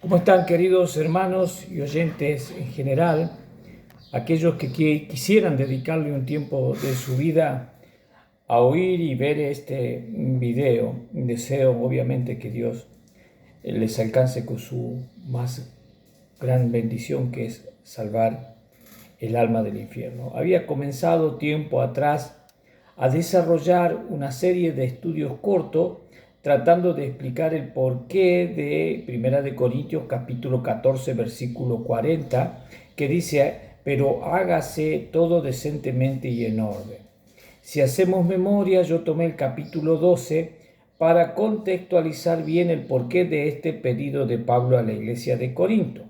¿Cómo están, queridos hermanos y oyentes en general? Aquellos que quisieran dedicarle un tiempo de su vida a oír y ver este video. Deseo obviamente que Dios les alcance con su más gran bendición, que es salvar el alma del infierno. Había comenzado tiempo atrás a desarrollar una serie de estudios cortos tratando de explicar el porqué de Primera de Corintios capítulo 14 versículo 40, que dice: pero hágase todo decentemente y en orden. Si hacemos memoria, yo tomé el capítulo 12 para contextualizar bien el porqué de este pedido de Pablo a la iglesia de Corinto.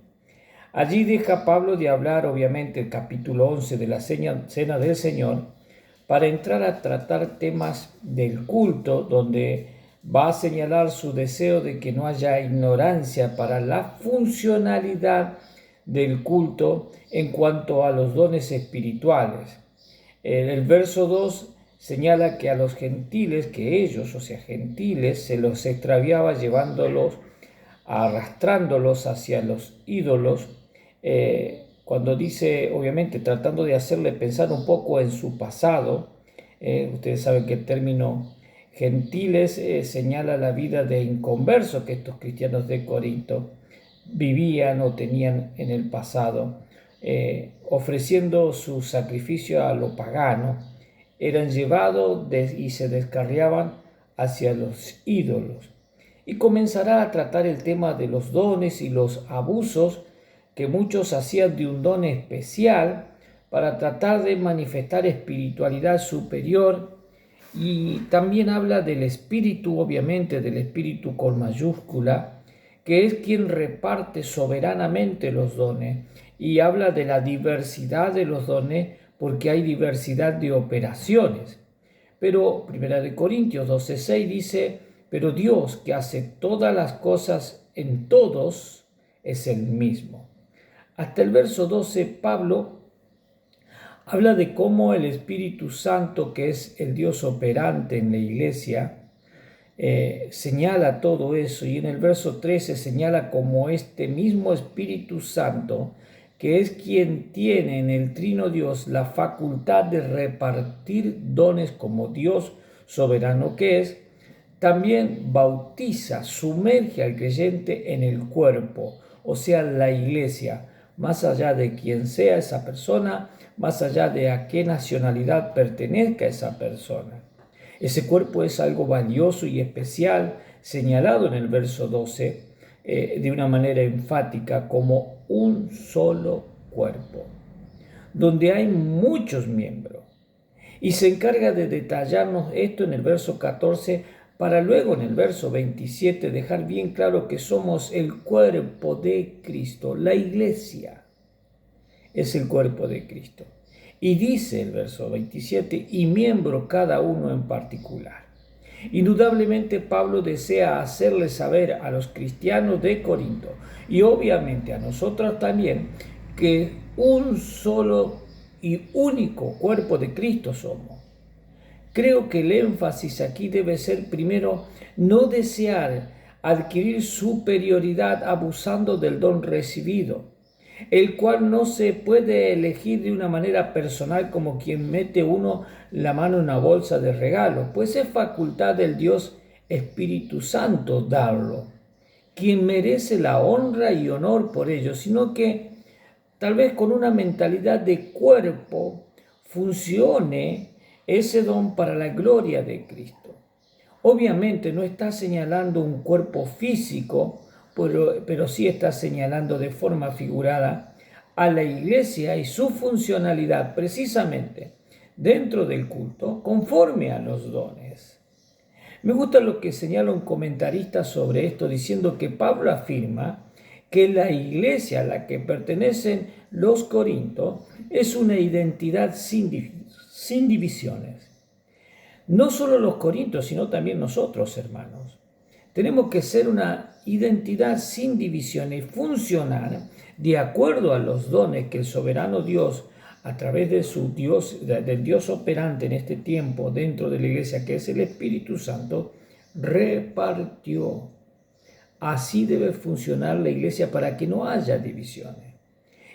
Allí deja Pablo de hablar, obviamente, el capítulo 11 de la Cena del Señor, para entrar a tratar temas del culto, donde va a señalar su deseo de que no haya ignorancia para la funcionalidad del culto en cuanto a los dones espirituales. El verso 2 señala que a los gentiles, que ellos, o sea, gentiles, se los extraviaba llevándolos, arrastrándolos hacia los ídolos, cuando dice, obviamente, tratando de hacerle pensar un poco en su pasado. Ustedes saben que el término gentiles señala la vida de inconversos que estos cristianos de Corinto vivían o tenían en el pasado, ofreciendo su sacrificio a lo pagano. Eran llevados y se descarriaban hacia los ídolos. Y comenzará a tratar el tema de los dones y los abusos que muchos hacían de un don especial para tratar de manifestar espiritualidad superior. Y también habla del Espíritu, obviamente del Espíritu con mayúscula, que es quien reparte soberanamente los dones, y habla de la diversidad de los dones porque hay diversidad de operaciones. Pero 1 Corintios 12:6 dice: pero Dios, que hace todas las cosas en todos, es el mismo. Hasta el verso 12, Pablo habla de cómo el Espíritu Santo, que es el Dios operante en la iglesia, señala todo eso. Y en el verso 13 señala como este mismo Espíritu Santo, que es quien tiene en el Trino Dios la facultad de repartir dones como Dios soberano que es, también bautiza, sumerge al creyente en el cuerpo, o sea, la iglesia, más allá de quién sea esa persona, más allá de a qué nacionalidad pertenezca esa persona. Ese cuerpo es algo valioso y especial, señalado en el verso 12, de una manera enfática, como un solo cuerpo, donde hay muchos miembros. Y se encarga de detallarnos esto en el verso 14, para luego en el verso 27 dejar bien claro que somos el cuerpo de Cristo. La iglesia es el cuerpo de Cristo. Y dice el verso 27, y miembro cada uno en particular. Indudablemente Pablo desea hacerle saber a los cristianos de Corinto, y obviamente a nosotros también, que un solo y único cuerpo de Cristo somos. Creo que el énfasis aquí debe ser, primero, no desear adquirir superioridad abusando del don recibido, el cual no se puede elegir de una manera personal como quien mete uno la mano en una bolsa de regalo, pues es facultad del Dios Espíritu Santo darlo, quien merece la honra y honor por ello, sino que tal vez con una mentalidad de cuerpo funcione ese don para la gloria de Cristo. Obviamente no está señalando un cuerpo físico, pero sí está señalando de forma figurada a la iglesia y su funcionalidad precisamente dentro del culto conforme a los dones. Me gusta lo que señala un comentarista sobre esto, diciendo que Pablo afirma que la iglesia a la que pertenecen los corintios es una identidad sin divisiones. No solo los corintios, sino también nosotros, hermanos. Tenemos que ser una identidad sin divisiones y funcionar de acuerdo a los dones que el soberano Dios, a través de su Dios, del Dios operante en este tiempo dentro de la iglesia, que es el Espíritu Santo, repartió Así debe funcionar la iglesia para que no haya divisiones.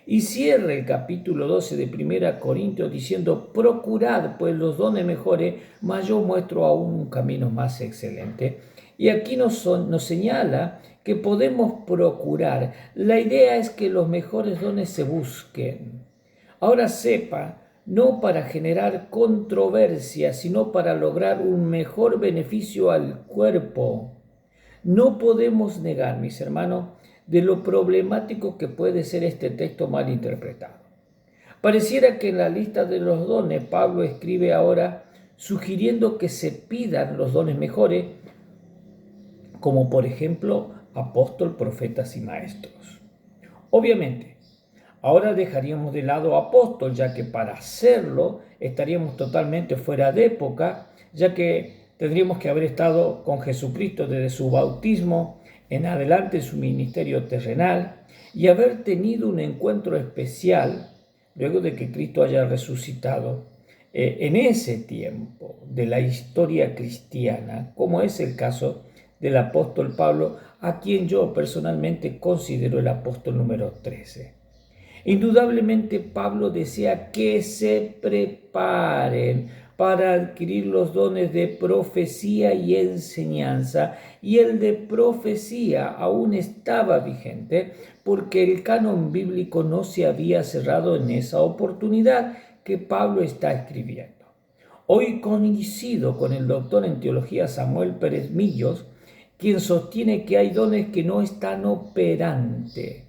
Y cierra el capítulo 12 de 1 Corintios diciendo: procurad pues los dones mejores, mas yo muestro aún un camino más excelente. Y aquí nos señala que podemos procurar. La idea es que los mejores dones se busquen. Ahora sepa, no para generar controversia, sino para lograr un mejor beneficio al cuerpo. No podemos negar, mis hermanos, de lo problemático que puede ser este texto mal interpretado. Pareciera que en la lista de los dones Pablo escribe ahora sugiriendo que se pidan los dones mejores, como por ejemplo apóstol, profetas y maestros. Obviamente, ahora dejaríamos de lado apóstol, ya que para hacerlo estaríamos totalmente fuera de época, ya que tendríamos que haber estado con Jesucristo desde su bautismo en adelante en su ministerio terrenal y haber tenido un encuentro especial luego de que Cristo haya resucitado en ese tiempo de la historia cristiana, como es el caso del apóstol Pablo, a quien yo personalmente considero el apóstol número 13. Indudablemente Pablo desea que se preparen para adquirir los dones de profecía y enseñanza, y el de profecía aún estaba vigente porque el canon bíblico no se había cerrado en esa oportunidad que Pablo está escribiendo. Hoy coincido con el doctor en teología Samuel Pérez Millos, quien sostiene que hay dones que no están operantes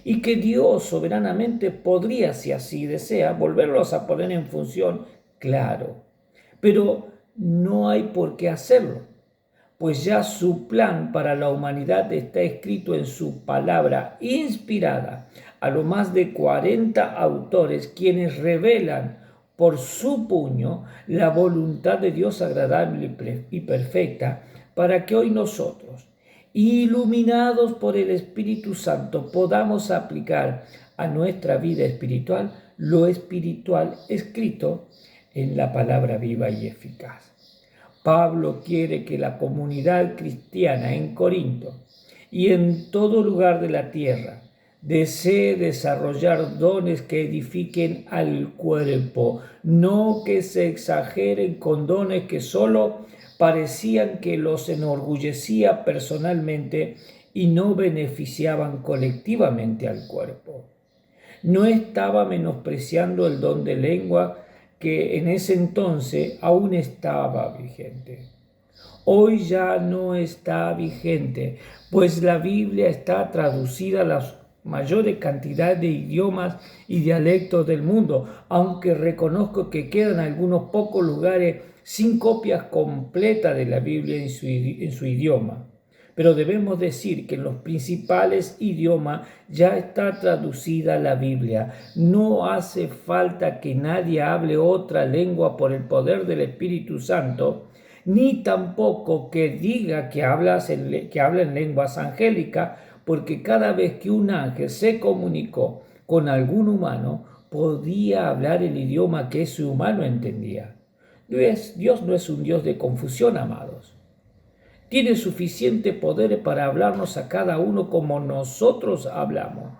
y que Dios soberanamente podría, si así desea, volverlos a poner en función, claro, pero no hay por qué hacerlo, pues ya su plan para la humanidad está escrito en su palabra inspirada a lo más de 40 autores, quienes revelan por su puño la voluntad de Dios agradable y perfecta, para que hoy nosotros, iluminados por el Espíritu Santo, podamos aplicar a nuestra vida espiritual lo espiritual escrito en la palabra viva y eficaz. Pablo quiere que la comunidad cristiana en Corinto y en todo lugar de la tierra desee desarrollar dones que edifiquen al cuerpo, no que se exageren con dones que solo parecían que los enorgullecía personalmente y no beneficiaban colectivamente al cuerpo. No estaba menospreciando el don de lengua que en ese entonces aún estaba vigente. Hoy ya no está vigente, pues la Biblia está traducida a la mayor cantidad de idiomas y dialectos del mundo, aunque reconozco que quedan algunos pocos lugares sin copias completas de la Biblia en su idioma. Pero debemos decir que en los principales idiomas ya está traducida la Biblia. No hace falta que nadie hable otra lengua por el poder del Espíritu Santo, ni tampoco que diga que habla en lenguas angélicas, porque cada vez que un ángel se comunicó con algún humano, podía hablar el idioma que ese humano entendía. Dios no es un Dios de confusión, amados. Tiene suficiente poder para hablarnos a cada uno como nosotros hablamos.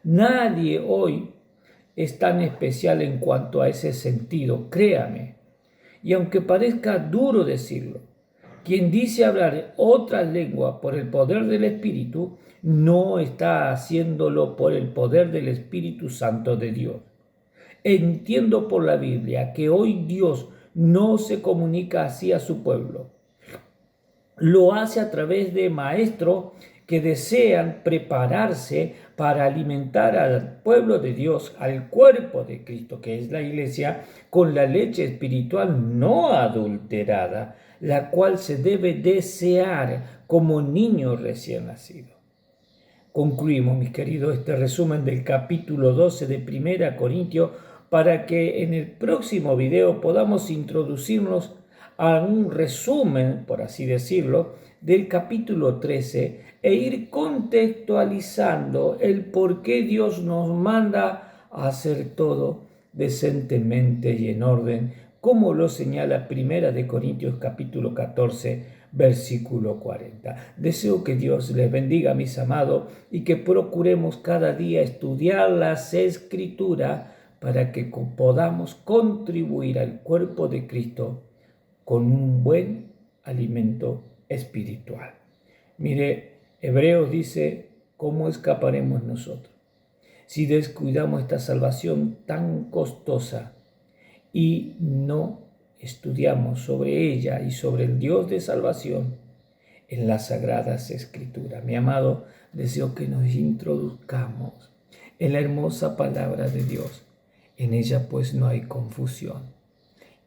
Nadie hoy es tan especial en cuanto a ese sentido, créame. Y aunque parezca duro decirlo, quien dice hablar otra lengua por el poder del Espíritu, no está haciéndolo por el poder del Espíritu Santo de Dios. Entiendo por la Biblia que hoy Dios no se comunica así a su pueblo. Lo hace a través de maestros que desean prepararse para alimentar al pueblo de Dios, al cuerpo de Cristo, que es la iglesia, con la leche espiritual no adulterada, la cual se debe desear como niño recién nacido. Concluimos, mis queridos, este resumen del capítulo 12 de 1 Corintios para que en el próximo video podamos introducirnos a un resumen, por así decirlo, del capítulo 13 e ir contextualizando el por qué Dios nos manda a hacer todo decentemente y en orden, como lo señala 1 Corintios capítulo 14, versículo 40. Deseo que Dios les bendiga, mis amados, y que procuremos cada día estudiar las Escrituras para que podamos contribuir al cuerpo de Cristo con un buen alimento espiritual. Mire, Hebreos dice, ¿cómo escaparemos nosotros si descuidamos esta salvación tan costosa y no estudiamos sobre ella y sobre el Dios de salvación en las Sagradas Escrituras? Mi amado, deseo que nos introduzcamos en la hermosa palabra de Dios. En ella pues no hay confusión.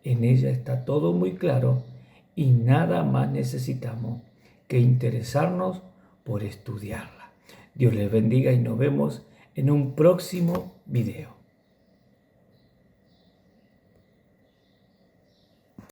En ella está todo muy claro y nada más necesitamos que interesarnos por estudiarla. Dios les bendiga y nos vemos en un próximo video.